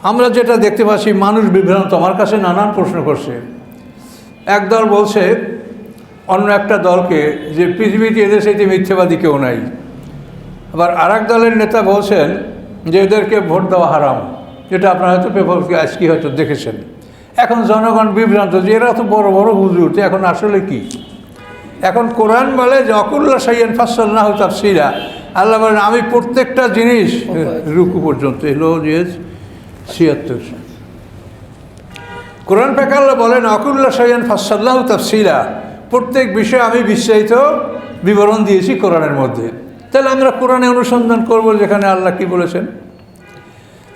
আমরা যেটা দেখতে পাচ্ছি, মানুষ বিভ্রান্ত, আমার কাছে নানান প্রশ্ন করছে। একদল বলছে অন্য একটা দলকে যে পৃথিবীতে এদের সাথে মিথ্যাবাদী কেউ নাই। আবার আরেক দলের নেতা বলছেন যে এদেরকে ভোট দেওয়া হারাম, যেটা আপনারা হয়তো পেপারকে আজকে হয়তো দেখেছেন। এখন জনগণ বিভ্রান্ত যে এরা তো বড় বড় হুজুর, তো এখন আসলে কি? এখন কোরআন বলে যে অকুল্লা সাইয়ান ফাসসালনাহু তাফসীরা, আল্লাহ বলেন আমি প্রত্যেকটা জিনিস রুকু পর্যন্ত এলো যে ৭৬। কোরআন পাক আল্লাহ বলেন অকুল্লা সাইয়ান ফাসসালনাহু তাফসীরা, প্রত্যেক বিষয়ে আমি বিস্তারিত বিবরণ দিয়েছি কোরআনের মধ্যে। তাহলে আমরা কোরআনে অনুসন্ধান করব যেখানে আল্লাহ কি বলেছেন।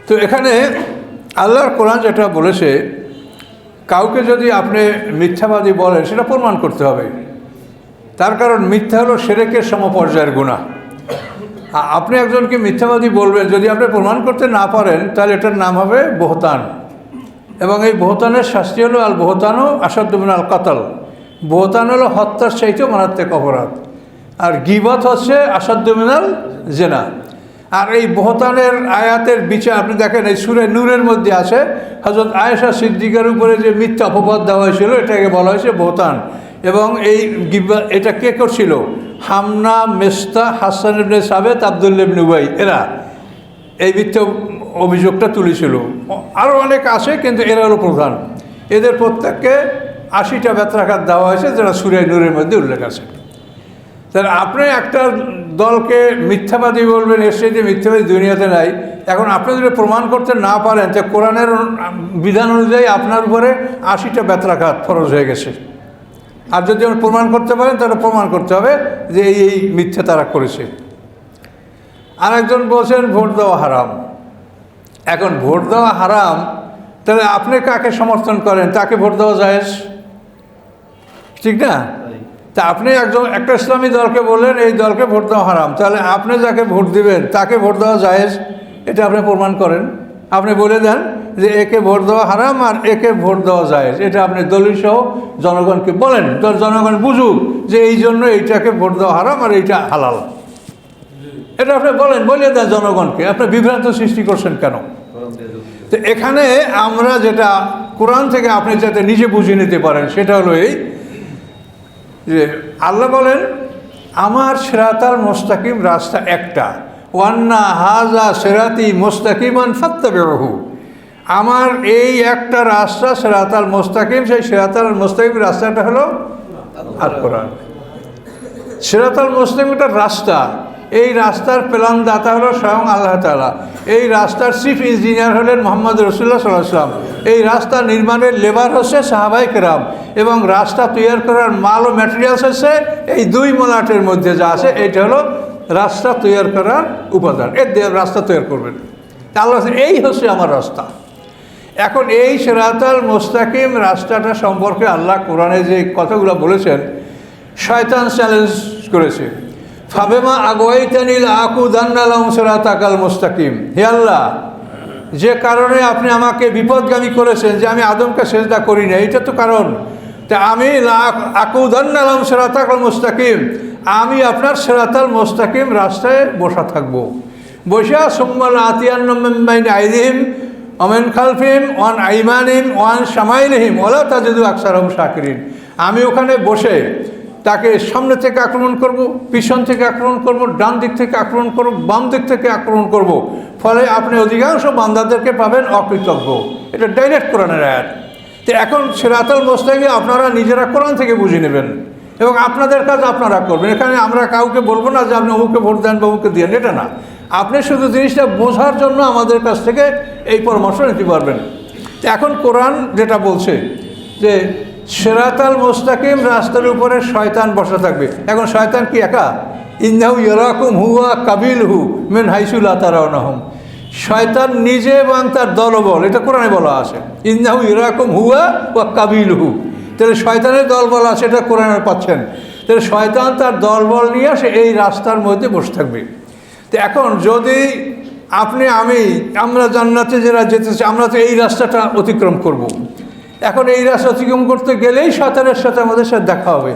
তো এখানে আল্লাহর কোরআন যেটা বলেছে, কাউকে যদি আপনি মিথ্যাবাদী বলেন সেটা প্রমাণ করতে হবে। তার কারণ মিথ্যা হলো শিরকের সমপর্যায়ের গুনাহ। আপনি একজনকে মিথ্যাবাদী বলবেন, যদি আপনি প্রমাণ করতে না পারেন তাহলে এটার নাম হবে বহতান, এবং এই বহতানের শাস্তি হলো আল বহতানও আসাদ্দু মিনাল কাতল। বহতান হলো হত্যার চাইতেও মারাত্মক অপরাধ, আর গীবত হচ্ছে আসাদ্দু মিনাল জিনা। আর এই বহতানের আয়াতের বিচার আপনি দেখেন এই সূরা নূরের মধ্যে আছে, হযরত আয়েশা সিদ্দিকার উপরে যে মিথ্যা অপবাদ দেওয়া হয়েছিল এটাকে বলা হয়েছে বহতান। এবং এই এটা কে করছিল? হামনা, মেস্তা, হাসান ইবনে সাবেত, আব্দুল্লাহ ইবনে উবাই, এরা এই মিথ্যা অভিযোগটা তুলেছিল। আরও অনেক আছে, কিন্তু এরা হলো প্রধান। এদের প্রত্যেককে ৮০টা বেত্রাঘাত দেওয়া হয়েছে, যেটা সূরা নূরের মধ্যে উল্লেখ আছে। তাহলে আপনি একটা দলকে মিথ্যাবাদী বলবেন, এর সাথে মিথ্যাবাদী দুনিয়াতে নাই। এখন আপনি যদি প্রমাণ করতে না পারেন, তো কোরআনের বিধান অনুযায়ী আপনার উপরে ৮০টা বেত্রাঘাত ফরজ হয়ে গেছে। আর যদি আপনি প্রমাণ করতে পারেন তাহলে প্রমাণ করতে হবে যে এই মিথ্যা তারা করেছে। আর একজন বলছেন ভোট দেওয়া হারাম। এখন ভোট দেওয়া হারাম, তাহলে আপনি কাকে সমর্থন করেন? তাকে ভোট দেওয়া জায়েজ, ঠিক না? তা আপনি একটা ইসলামী দলকে বললেন এই দলকে ভোট দেওয়া হারাম, তাহলে আপনি যাকে ভোট দিবেন তাকে ভোট দেওয়া জায়েজ, এটা আপনি প্রমাণ করেন। আপনি বলে দেন যে একে ভোট দেওয়া হারাম আর একে ভোট দেওয়া জায়েজ, এটা আপনি দলিল সহ জনগণকে বলেন, তো জনগণ বুঝুক যে এই জন্য এইটাকে ভোট দেওয়া হারাম আর এইটা হালাল। এটা আপনি বলেন, বলিয়ে দেন জনগণকে। আপনি বিভ্রান্ত সৃষ্টি করছেন কেন? তো এখানে আমরা যেটা কোরআন থেকে আপনি যাতে নিজে বুঝিয়ে নিতে পারেন সেটা হলো এই যে আল্লাহ বলেন আমার সিরাতাল মুস্তাকিম রাস্তা একটা, ওয়ান্না হাজা সিরাতি মুস্তাকিমান ফাত্তাবিউহু, আমার এই একটা রাস্তা সিরাতাল মুস্তাকিম। সেই সিরাতাল মুস্তাকিম রাস্তাটা হলো আল কোরআন। সিরাতাল মুস্তাকিমটা রাস্তা, এই রাস্তার প্ল্যান দাতা হলো স্বয়ং আল্লাহ তাআলা। এই রাস্তার চিফ ইঞ্জিনিয়ার হলেন মুহাম্মদ রাসূলুল্লাহ সাল্লাল্লাহু আলাইহি ওয়াসাল্লাম। এই রাস্তা নির্মাণের লেবার হচ্ছে সাহাবায়ে কেরাম, এবং রাস্তা তৈরি করার মাল ও ম্যাটেরিয়ালস হচ্ছে এই দুই মলাটের মধ্যে যা আছে, এইটা হলো রাস্তা তৈরি করার উপাদান। এর দিয়ে রাস্তা তৈরি করবেন। আল্লাহ এই হচ্ছে আমার রাস্তা। এখন এই সিরাতাল মুস্তাকিম রাস্তাটা সম্পর্কে আল্লাহ কোরআনে যে কথাগুলো বলেছেন, শয়তান চ্যালেঞ্জ করেছে, ফাবেমা আগওয়াইতানিল আকুদান্না লাহুম সিরাতাকাল মুস্তাকিম। হে আল্লাহ, যে কারণে আপনি আমাকে বিপদগামী করেছেন, যে আমি আদমকে সেজদা করি না, এইটা তো কারণ। তা আমি আকুদান্না লাহুম সিরাতাকাল মুস্তাকিম, আমি আপনার সিরাতাল মুস্তাকিম রাস্তায় বসা থাকবো। বসা সুম্মা লাআতিয়ান্নাহুম মিন বাইনি আইদিহিম ওয়া মিন খালফিহিম ওয়া আন আইমানিহিম ওয়া আন শামাইলিহিম ওয়া লা তাজিদু আকসারাহুম শাকিরিন। আমি ওখানে বসে তাকে সামনে থেকে আক্রমণ করব, পিছন থেকে আক্রমণ করব, ডান দিক থেকে আক্রমণ করব, বাম দিক থেকে আক্রমণ করব। ফলে আপনি অধিকাংশ বান্দাদেরকে পাবেন অকৃতজ্ঞ। এটা ডাইরেক্ট কোরআনের আয়াত। তো এখন সিরাতাল মুস্তাকিম আপনারা নিজেরা কোরআন থেকে বুঝে নেবেন এবং আপনাদের কাজ আপনারা করবেন। এখানে আমরা কাউকে বলবো না যে আপনি অমুকে ভোট দেন বা অমুকে দেন, এটা না। আপনি শুধু জিনিসটা বোঝার জন্য আমাদের কাছ থেকে এই পরামর্শ নিতে পারবেন। এখন কোরআন যেটা বলছে যে সিরাতাল মুস্তাকিম রাস্তার উপরে শয়তান বসা থাকবে। এখন শয়তান কি একা? ইন্নাহু ইয়ারাকুম হুয়া কাবিলহু মিন হাইসু লা তারাউনাহুম। শয়তান নিজে এবং তার দলবল, এটা কোরআনে বলা আছে, ইন্নাহু ইয়ারাকুম হুয়া ওয়া কাবিলহু। তাহলে শয়তানের দলবল আছে, এটা কোরআনে পাচ্ছেন। তাহলে শয়তান তার দলবল নিয়ে আসে এই রাস্তার মধ্যে বসে থাকবে। তো এখন যদি আমরা জান্নাতে যারা যেতে চাই, আমরা তো এই রাস্তাটা অতিক্রম করব। এখন এই রাস্তা অতিক্রম করতে গেলেই শয়তানের সাথে আমাদের সাথে দেখা হবে।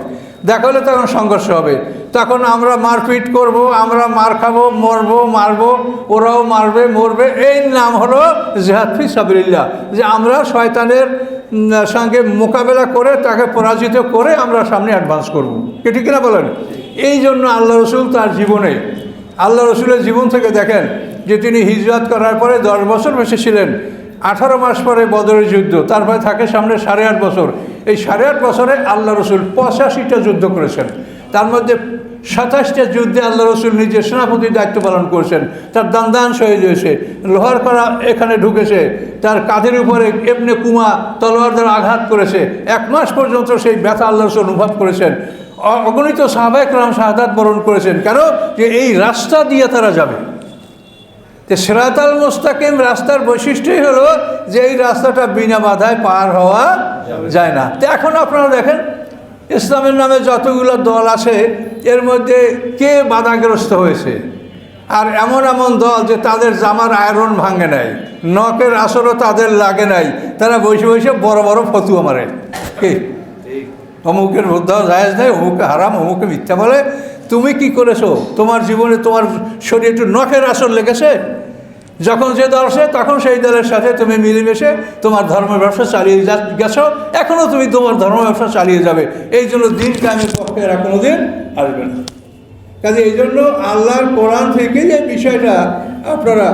দেখা হলে তখন সংঘর্ষ হবে, তখন আমরা মারপিট করব, আমরা মার খাবো, মরবো, মারবো, ওরাও মারবে, মরবে। এই নাম হলো জিহাদ ফি সাবিলিল্লাহ, যে আমরা শয়তানের সঙ্গে মোকাবেলা করে তাকে পরাজিত করে আমরা সামনে অ্যাডভান্স করব। কি ঠিক কিনা বলেন? এই জন্য আল্লাহ রসুল তার জীবনে, আল্লাহ রসুলের জীবন থেকে দেখেন যে তিনি হিজরত করার পরে 10 বছর বেশি ছিলেন, 18 মাস পরে বদরের যুদ্ধ, তারপরে থাকে সামনে 8.5 বছর। এই 8.5 বছরে আল্লাহ রসুল 85টা যুদ্ধ করেছেন, তার মধ্যে 27টা যুদ্ধে আল্লাহ রসুল নিজের সেনাপতির দায়িত্ব পালন করেছেন। তার দান শহীদ হয়েছে, লোহার করা এখানে ঢুকেছে, তার কাঁধের উপরে এমনি কুমা তলোয়ার দ্বারা আঘাত করেছে। 1 মাস পর্যন্ত সেই ব্যথা আল্লাহ রসুল অনুভব করেছেন। অগণিত সাহাবায়ে কেরাম শাহাদাত বরণ করেছেন। কেন? যে এই রাস্তা দিয়ে তারা যাবে। যে সিরাতাল মুস্তাকিম রাস্তার বৈশিষ্ট্যই হলো যে এই রাস্তাটা বিনা বাধায় পার হওয়া যায় না। তো এখন আপনারা দেখেন ইসলামের নামে যতগুলো দল আছে এর মধ্যে কে বাধাগ্রস্ত হয়েছে? আর এমন এমন দল যে তাদের জামার আয়রন ভাঙে নাই, নখের আসরও তাদের লাগে নাই, তারা বসে বসে বড় বড় ফতুয়া মারে। কি অমুকের ভোদ্ধা জায়েজ নেই, অমুকে হারাম, অমুকে মিথ্যা বলে। তুমি কি করেছো? তোমার জীবনে তোমার শরীরে একটু নখের আসর লেগেছে? যখন যে দল আসে তখন সেই দলের সাথে তুমি মিলেমিশে তোমার ধর্ম ব্যবসা চালিয়ে গেছো, এখনও তুমি তোমার ধর্ম ব্যবসা চালিয়ে যাবে। এই জন্য দিন কায়েমের পক্ষে এরা কোনো দিন আসবে না। কাজে এই জন্য আল্লাহর কোরআন থেকে যে বিষয়টা আপনারা,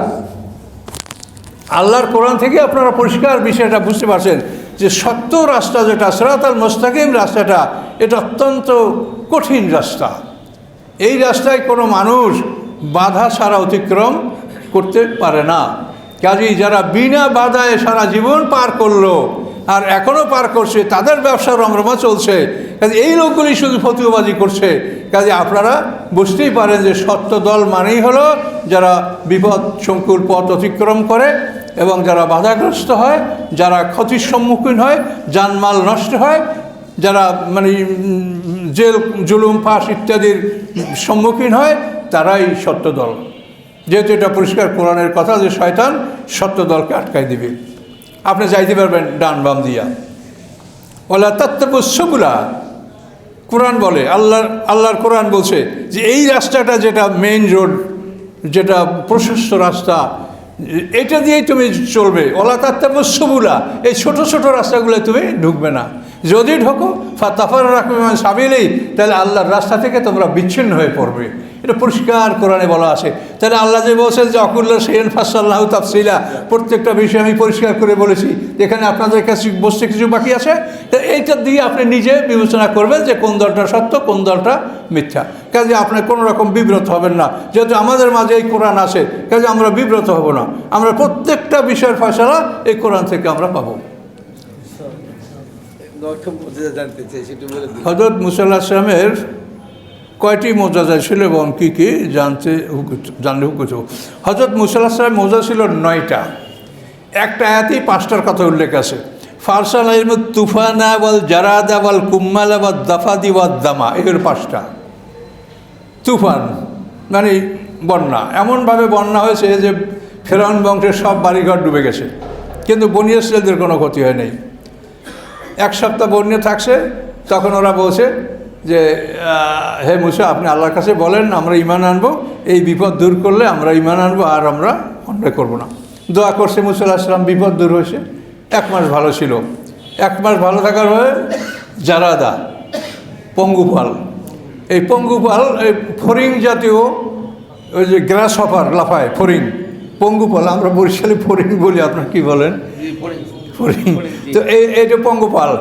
আল্লাহর কোরআন থেকে আপনারা পরিষ্কার বিষয়টা বুঝতে পারছেন যে সত্য রাস্তা যেটা সিরাতাল মুস্তাকিম রাস্তাটা, এটা অত্যন্ত কঠিন রাস্তা। এই রাস্তায় কোনো মানুষ বাধা ছাড়া অতিক্রম করতে পারে না। কাজেই যারা বিনা বাধায় সারা জীবন পার করলো আর এখনও পার করছে, তাদের ব্যবসা রমরমা চলছে। কাজে এই লোকগুলি শুধু ফতুয়াবাজি করছে। কাজে আপনারা বুঝতেই পারেন যে সত্য দল মানেই হলো যারা বিপদ সংকুল পথ অতিক্রম করে এবং যারা বাধাগ্রস্ত হয়, যারা ক্ষতির সম্মুখীন হয়, জানমাল নষ্ট হয়, যারা মানে জেল জুলুম ফাঁস ইত্যাদির সম্মুখীন হয়, তারাই সত্য দল। যেহেতু এটা পরিষ্কার কোরআনের কথা যে শয়তান সত্য দলকে আটকাই দিবে, আপনি যাইতে পারবেন ডান বাম দিয়া। ওলা তাত্তাবুসসুবুলা কোরআন বলে, আল্লাহর কোরআন বলছে যে এই রাস্তাটা যেটা মেইন রোড, যেটা প্রশস্ত রাস্তা, এটা দিয়েই তুমি চলবে। ওলা তাত্তাবুসসুবুলা, এই ছোট ছোট রাস্তাগুলো তুমি ঢুকবে না। যদি ঢোকো ফাতাফাররাকু মিন সাবিলি, তাহলে আল্লাহর রাস্তা থেকে তোমরা বিচ্ছিন্ন হয়ে পড়বে। এটা পরিষ্কার কোরআনে বলা আছে। তাহলে আল্লাহ যে বলছেন যে অকুল্লা শাইইন ফাসসালনাহু তাফসিলা, প্রত্যেকটা বিষয় আমি পরিষ্কার করে বলেছি, এখানে আপনাদের কাছে বসতে কিছু বাকি আছে। তো এইটা দিয়ে আপনি নিজে বিবেচনা করবেন যে কোন দলটা সত্য, কোন দলটা মিথ্যা। কাজে আপনি কোনো রকম বিব্রত হবেন না। যেহেতু আমাদের মাঝে এই কোরআন আছে, কাজে আমরা বিব্রত হব না। আমরা প্রত্যেকটা বিষয়ের ফয়সালা এই কোরআন থেকে আমরা পাবো। হযরত মুসা আলাইহিস সালামের কয়টি মোজাজা ছিল এবং কী কী জানলে হুকুম? হযরত মুসা আলাইহিস সালামের মোজা ছিল 9টা। একটা আয়াতেই 5টার কথা উল্লেখ আছে। ফারসাল আইমুত তুফানা ওয়াল জারাদা ওয়াল কুম্মালা ওয়াদ দাফাদি ওয়াদ দামা, এগুলো 5টা। তুফান মানে বন্যা, এমনভাবে বন্যা হয়েছে যে ফেরাউন বংশের সব বাড়িঘর ডুবে গেছে, কিন্তু বনী ইসরাঈলদের কোনো ক্ষতি হয় নাই। 1 সপ্তাহ বন্যা থাকছে, তখন ওরা বলছে যে হে মুসা, আপনি আল্লাহর কাছে বলেন আমরা ঈমান আনবো, এই বিপদ দূর করলে আমরা ঈমান আনবো আর আমরা অন্যায় করবো না। দোয়া করছে মুসা আলাইহিস সালাম, বিপদ দূর হয়েছে। 1 মাস ভালো ছিল। 1 মাস ভালো থাকার পরে জারাদা, পঙ্গুপাল, এই পঙ্গুপাল এই ফড়িং জাতীয় ওই যে গ্রাস হপার লাফায় ফড়িং, পঙ্গুপাল, আমরা বরিশালে ফড়িং বলি, আপনারা কি বলেন? ফড়িং। তো এই যে পঙ্গুপাল,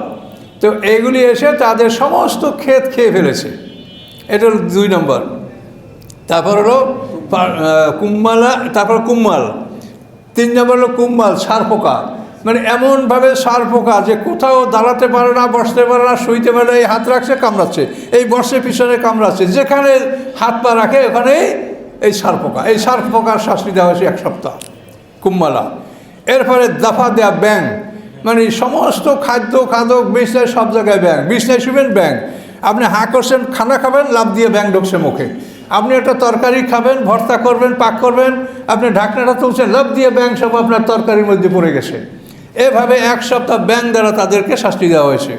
তো এইগুলি এসে তাদের সমস্ত ক্ষেত খেয়ে ফেলেছে। এটা হলো 2 নম্বর। তারপর হলো কুম্মালা, তারপর কুম্মাল। 3 নম্বর হলো কুম্মাল, সার পোকা। মানে এমনভাবে সার পোকা যে কোথাও দাঁড়াতে পারে না, বসতে পারে না, শুইতে পারে না, এই হাত রাখছে কামড়াচ্ছে, এই বসে পিছনে কামড়াচ্ছে, যেখানে হাত পা রাখে ওখানেই এই সার পোকা। এই সার পোকার শাস্তি দেওয়া হয়েছে 1 সপ্তাহ, কুম্মালা। এরপরে দাফা দেয়া, ব্যাং, মানে সমস্ত খাদ্য খাদক বিছনায় সব জায়গায় ব্যাং, বিছনায় শুবেন ব্যাং, আপনি হাঁ করছেন, খানা খাবেন, লাফ দিয়ে ব্যাং ঢুকছে মুখে। আপনি একটা তরকারি খাবেন, ভর্তা করবেন, পাক করবেন, আপনি ঢাকনাটা তুলছেন, লাফ দিয়ে ব্যাং সব আপনার তরকারির মধ্যে পড়ে গেছে। এভাবে 1 সপ্তাহ ব্যাং দ্বারা তাদেরকে শাস্তি দেওয়া হয়েছে।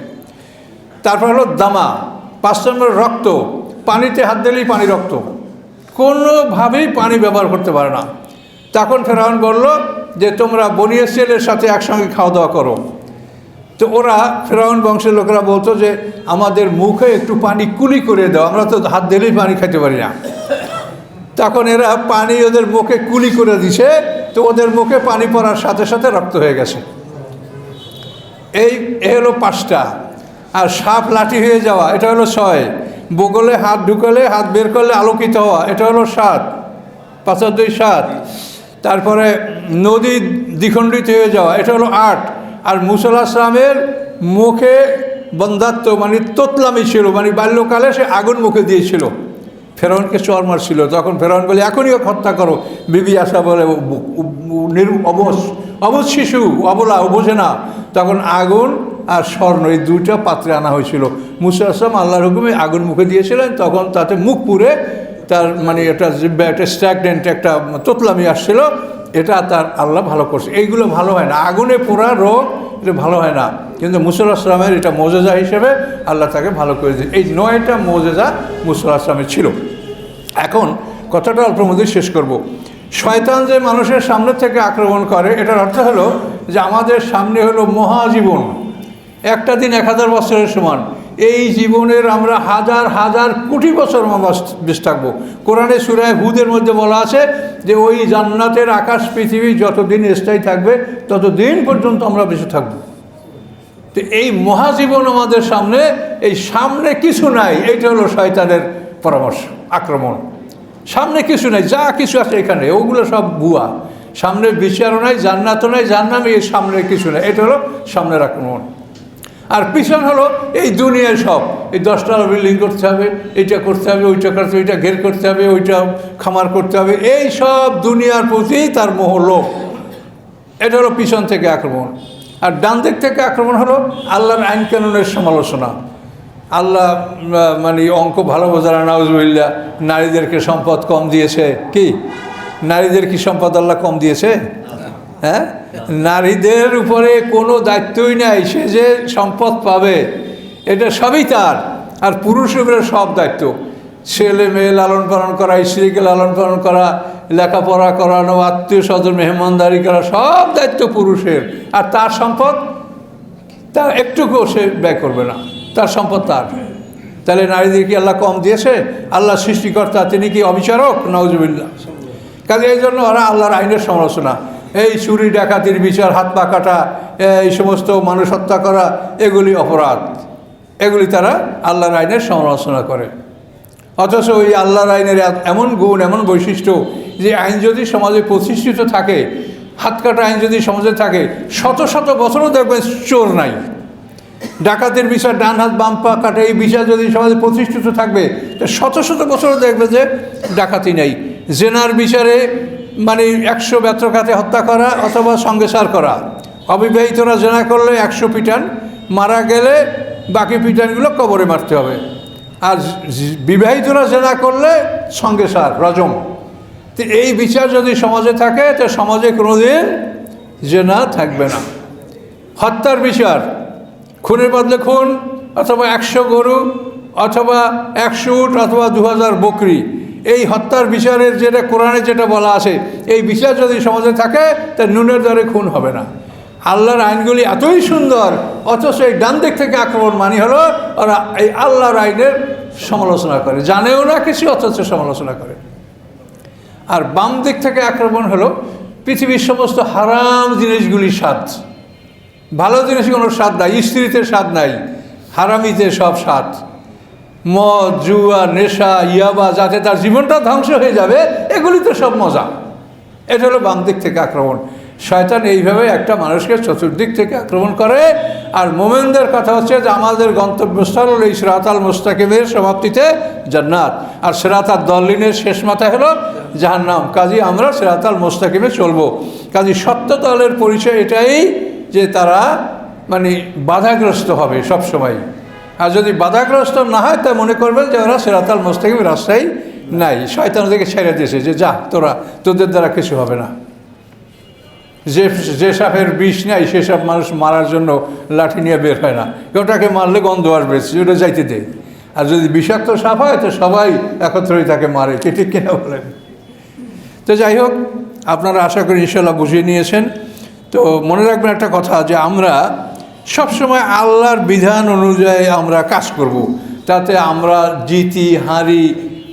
তারপর হলো দামা, 5 নম্বর রক্ত, পানিতে হাত দিলেই পানি রক্ত, কোনোভাবেই পানি ব্যবহার করতে পারে না। তখন ফেরাউন বলল যে তোমরা বনি ইসরাইলের সাথে একসঙ্গে খাওয়া দাওয়া করো। তো ওরা ফেরাউন বংশের লোকেরা বলতো যে আমাদের মুখে একটু পানি কুলি করে দাও, আমরা তো হাত দিলেই পানি খেতে পারি না। তখন এরা পানি ওদের মুখে কুলি করে দিছে, তো ওদের মুখে পানি পড়ার সাথে সাথে রক্ত হয়ে গেছে। এই হলো 5টা। আর সাপ লাঠি হয়ে যাওয়া, এটা হলো 6। বগলে হাত ঢুকালে হাত বের করলে আলোকিত হওয়া, এটা হলো 7, 5 আর 2 7। তারপরে নদী দ্বিখণ্ডিত হয়ে যাওয়া, এটা হলো 8। আর মুসা আলাইহিস সালামের মুখে বন্ধাত্ম মানে তোতলামি ছিল, মানে বাল্যকালে সে আগুন মুখে দিয়েছিল, ফেরাউনকে চর মারছিল। তখন ফেরাউন বলে এখনই ওকে হত্যা করো। বিবি আশা বলে অবশ শিশু, অবলা, ও বোঝে না। তখন আগুন আর স্বর্ণ এই 2টা পাত্রে আনা হয়েছিল। মুসা আলাইহিস সালাম আল্লাহর হুকুমে আগুন মুখে দিয়েছিলেন, তখন তাতে মুখ পুড়ে তার মানে একটা স্ট্যাগনেন্ট একটা তোতলামি আসছিল, এটা তার আল্লাহ ভালো করছে। এইগুলো ভালো হয় না, আগুনে পোড়া রোগ এটা ভালো হয় না, কিন্তু মুসা আলাইহিস সালামের এটা মোজেজা হিসেবে আল্লাহ তাকে ভালো করে দিয়েছে। এই 9টা মোজেজা মুসা আলাইহিস সালামের ছিল। এখন কথাটা অল্প মধ্যে শেষ করব। শয়তান যে মানুষের সামনে থেকে আক্রমণ করে, এটার অর্থ হলো যে আমাদের সামনে হলো মহাজীবন, একটা দিন 1000 বছরের সমান। এই জীবনের আমরা হাজার হাজার কোটি বছর বেঁচে থাকবো। কোরআনে সূরা হুদের মধ্যে বলা আছে যে ওই জান্নাতের আকাশ পৃথিবী যতদিন স্থায়ী থাকবে ততদিন পর্যন্ত আমরা বেঁচে থাকবো। তো এই মহাজীবন আমাদের সামনে, এই সামনে কিছু নাই, এইটা হলো শয়তানের পরামর্শ, আক্রমণ। সামনে কিছু নাই, যা কিছু আছে এখানে ওগুলো সব ভুয়া, সামনে বিচারও নাই, জান্নাতও নাই, জাহান্নামে, এই সামনে কিছু নাই, এটা হলো সামনের আক্রমণ। আর পিছন হলো এই দুনিয়ায় সব, এই 10তলা বিল্ডিং করতে হবে, এইটা করতে হবে, ওইটা করতে হবে, ওইটা ঘের করতে হবে, ওইটা খামার করতে হবে, এই সব দুনিয়ার প্রতি তার মোহ লোভ, এটা হলো পিছন থেকে আক্রমণ। আর ডান দিক থেকে আক্রমণ হলো আল্লাহর আইন কানুনের সমালোচনা। আল্লাহ মানে অঙ্ক ভালো বোঝারা নাউজুবিল্লাহ, নারীদেরকে সম্পদ কম দিয়েছে। কি নারীদের কি সম্পদ আল্লাহ কম দিয়েছে? হ্যাঁ, নারীদের উপরে কোনো দায়িত্বই নাই, সে যে সম্পদ পাবে এটা সবই তার। আর পুরুষের উপরে সব দায়িত্ব, ছেলে মেয়ে লালন পালন করা, স্ত্রীকে লালন পালন করা, লেখাপড়া করানো, আত্মীয় স্বজন মেহমানদারি করা, সব দায়িত্ব পুরুষের। আর তার সম্পদ তার একটুকুও সে ব্যয় করবে না, তার সম্পদ তার। তাহলে নারীদের কি আল্লাহ কম দিয়েছে? আল্লাহ সৃষ্টিকর্তা, তিনি কি অবিচারক? নাউজুবিল্লাহ। কাজে এই জন্য ওরা আল্লাহর আইনের সমালোচনা, এই চুরি ডাকাতির বিচার, হাত পা কাটা, এই সমস্ত মানুষ হত্যা করা, এগুলি অপরাধ, এগুলি তারা আল্লাহর আইনের সমালোচনা করে। অথচ ওই আল্লাহর আইনের এমন গুণ, এমন বৈশিষ্ট্য যে আইন যদি সমাজে প্রতিষ্ঠিত থাকে, হাত কাটা আইন যদি সমাজে থাকে, শত শত বছরও দেখবেন চোর নাই। ডাকাতের বিচার ডান হাত বাম পা কাটা, এই বিচার যদি সমাজে প্রতিষ্ঠিত থাকবে, তো শত শত বছরও দেখবে যে ডাকাতি নেই। জেনার বিচারে মানে 100 বেত্রঘাতে হত্যা করা অথবা সঙ্গেসার করা। অবিবাহিতরা জেনা করলে 100 পিটান, মারা গেলে বাকি পিটানগুলো কবরে মারতে হবে। আর বিবাহিতরা জেনা করলে সঙ্গেসার, রজম। তো এই বিচার যদি সমাজে থাকে, তো সমাজে কোনোদিন জেনা থাকবে না। হত্যার বিচার, খুনের বদলে খুন, অথবা 100 গরু, অথবা 100 উট, অথবা 2000 বকরি, এই হত্যার বিচারের যেটা কোরআনে যেটা বলা আছে, এই বিচার যদি সমাজে থাকে, তা নুনের দরে খুন হবে না। আল্লাহর আইনগুলি এতই সুন্দর, অথচ এই ডান দিক থেকে আক্রমণ মানি হলো ওরা এই আল্লাহর আইনের সমালোচনা করে, জানেও না কিছু, অথচ সমালোচনা করে। আর বাম দিক থেকে আক্রমণ হলো পৃথিবীর সমস্ত হারাম জিনিসগুলির স্বাদ, ভালো জিনিস কোনো স্বাদ নাই, স্ত্রীতে স্বাদ নাই, হারামিতে সব স্বাদ, মদ, জুয়া, নেশা, ইয়াবা, যাতে তার জীবনটা ধ্বংস হয়ে যাবে, এগুলি তো সব মজা। এটা হলো বাম দিক থেকে আক্রমণ। শয়তান এইভাবে একটা মানুষকে চতুর্দিক থেকে আক্রমণ করে। আর মোমেনদের কথা হচ্ছে যে আমাদের গন্তব্যস্থল হলো এই সিরাতাল মুস্তাকিমের সমাপ্তিতে জান্নাত, আর সিরাতাল দল্লিনের শেষ মাথায় হলো জাহান্নাম। কাজী আমরা সিরাতাল মুস্তাকিমে চলবো। কাজী সত্য দলের পরিচয় এটাই যে তারা মানে বাধাগ্রস্ত হবে সব সময়। আর যদি বাধাগ্রস্ত না হয়, তা মনে করবেন যে ওরা সিরাতাল মুস্তাকিম রাস্তায় নাই, শয়তান ওদেরকে ছেড়ে দিয়েছে যে যা, তোদের দ্বারা কিছু হবে না। যে সাপের বিষ নেই, সেসব মানুষ মারার জন্য লাঠি নিয়ে বের হয় না, ওটাকে মারলে গন্ধ আসবে, ওটা যাইতে দে। আর যদি বিষাক্ত সাপ হয় তো সবাই একত্রেই তাকে মারে, কে ঠিক কিনা বলেন? তো যাই হোক, আপনারা আশা করি ইনশাল্লাহ বুঝিয়ে নিয়েছেন। তো মনে রাখবেন একটা কথা, যে আমরা সবসময় আল্লাহর বিধান অনুযায়ী আমরা কাজ করব, তাতে আমরা জিতি হারি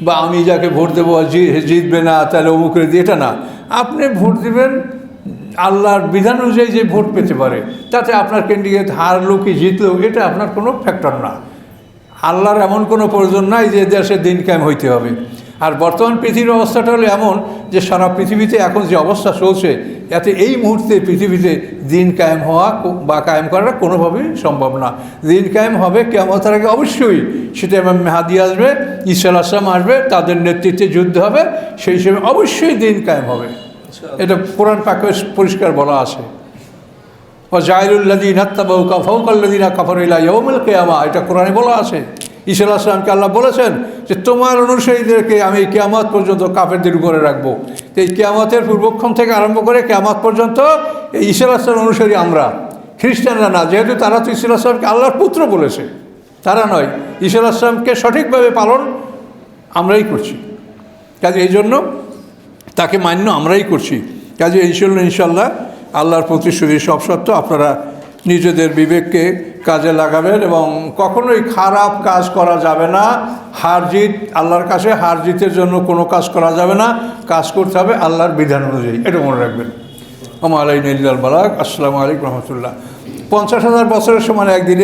বা আমি যাকে ভোট দেবো জিতবে না তাহলে অমুকের দিয়ে, এটা না। আপনি ভোট দেবেন আল্লাহর বিধান অনুযায়ী যে ভোট পেতে পারে, তাতে আপনার ক্যান্ডিডেট হারলো কি জিতলো এটা আপনার কোনো ফ্যাক্টর না। আল্লাহর এমন কোনো প্রয়োজন নাই যে দেশে দিন কায়েম হইতে হবে। আর বর্তমান পৃথিবীর অবস্থাটা হলো এমন যে সারা পৃথিবীতে এখন যে অবস্থা চলছে, এতে এই মুহূর্তে পৃথিবীতে দিন কায়েম হওয়া বা কায়েম করাটা কোনোভাবেই সম্ভব না। দিন কায়েম হবে কিয়ামতের আগে অবশ্যই, সেটা ইমাম মেহাদি আসবে, ঈসা আলাইহিস সালাম আসবে, তাদের নেতৃত্বে যুদ্ধ হবে, সেই হিসেবে অবশ্যই দিন কায়েম হবে। এটা কোরআন পাকে পরিষ্কার বলা আছে, ওয়াজাইলুল্লাযীনা ইত্তাবাউকা ফাওকাল্লাযীনা কাফারু ইলা ইয়াউমিল কিয়ামা, এটা কোরআনে বলা আছে। ঈসা আলাইহিস সালামকে আল্লাহ বলেছেন যে তোমার অনুসারীদেরকে আমি কিয়ামত পর্যন্ত কাফেরদের উপরে রাখবো। তো এই কিয়ামতের পূর্বক্ষণ থেকে আরম্ভ করে কিয়ামত পর্যন্ত এই ঈসা আলাইহিস সালামের অনুসারী আমরা, খ্রিস্টানরা না, যেহেতু তারা তো ঈসা আলাইহিস সালামকে আল্লাহর পুত্র বলেছে, তারা নয়। ঈসা আলাইহিস সালামকে সঠিকভাবে পালন আমরাই করছি, কাজে এই জন্য তাকে মান্য আমরাই করছি। কাজে ইনশাল্লাহ আল্লাহর প্রতিশ্রুতি সব সত্য। আপনারা নিজেদের বিবেককে কাজে লাগাবেন এবং কখনোই খারাপ কাজ করা যাবে না। হার জিত আল্লাহর কাছে, হার জিতের জন্য কোনো কাজ করা যাবে না, কাজ করতে হবে আল্লাহর বিধান অনুযায়ী, এটা মনে রাখবেন। ওমা আলাইনা ইল্লাল বালাগ। আসসালামু আলাইকুম রহমতুল্লাহ। 50,000 বছরের সমান একদিনে